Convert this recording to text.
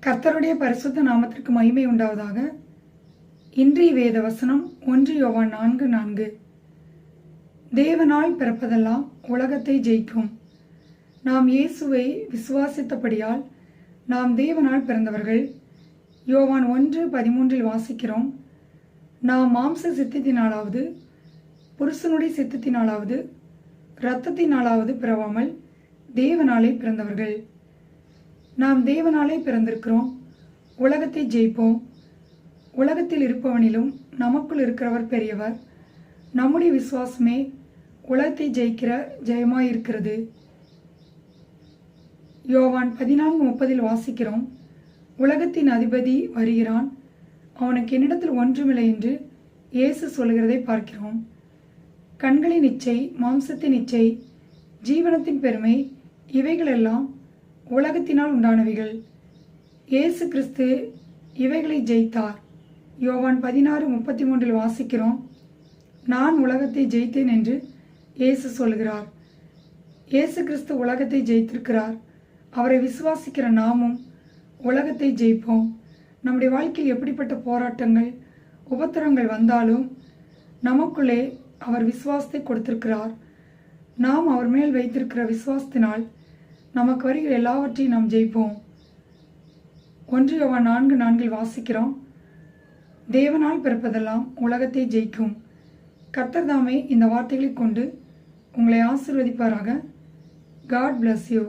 கர்த்தருடைய பரிசுத்த நாமத்திற்கு மகிமை உண்டாவதாக. இன்றைய வேத வசனம் 1 யோவான் 4:4. தேவனால் பிறப்பதெல்லாம் உலகத்தை ஜெயிக்கும். நாம் இயேசுவை விசுவாசித்தபடியால் நாம் தேவனால் பிறந்தவர்கள். யோவான் 1:13 வாசிக்கிறோம், நாம் மாம்ச சித்தத்தினாலாவது புருஷனுடைய சித்தத்தினாலாவது இரத்தத்தினாலாவது பிறவாமல் தேவனாலே பிறந்தவர்கள். நாம் தேவனாலே பிறந்திருக்கிறோம். உலகத்தை ஜெயிப்போம். உலகத்தில் இருப்பவனிலும் நமக்குள் இருக்கிறவர் பெரியவர். நம்முடைய விசுவாசமே உலகத்தை ஜெயிக்கிற ஜெயமாயிருக்கிறது. யோவான் 14:30 வாசிக்கிறோம், உலகத்தின் அதிபதி வருகிறான், அவனுக்கு என்னிடத்தில் ஒன்றுமில்லை என்று இயேசு சொல்கிறதை பார்க்கிறோம். கண்களின் இச்சை, மாம்சத்தின் இச்சை, ஜீவனத்தின் பெருமை, இவைகளெல்லாம் உலகத்தினால் உண்டானவைகள். இயேசு கிறிஸ்து இவைகளை ஜெயித்தார். யோவான் 16:33 வாசிக்கிறோம், நான் உலகத்தை ஜெயித்தேன் என்று இயேசு சொல்கிறார். இயேசு கிறிஸ்து உலகத்தை ஜெயித்திருக்கிறார். அவரை விசுவாசிக்கிற நாமும் உலகத்தை ஜெயிப்போம். நம்முடைய வாழ்க்கையில் எப்படிப்பட்ட போராட்டங்கள் உபத்திரங்கள் வந்தாலும் நமக்குள்ளே அவர் விசுவாசத்தை கொடுத்திருக்கிறார். நாம் அவர் மேல் வைத்திருக்கிற விசுவாசத்தினால் நமக்கு வருகிற எல்லாவற்றையும் நாம் ஜெயிப்போம். 1 யோவான் 4:4 வாசிக்கிறோம், தேவனால் பிறப்பதெல்லாம் உலகத்தை ஜெயிக்கும். கர்த்தர் தாமே இந்த வார்த்தைகளை கொண்டு உங்களை ஆசீர்வதிப்பாராக. God bless you.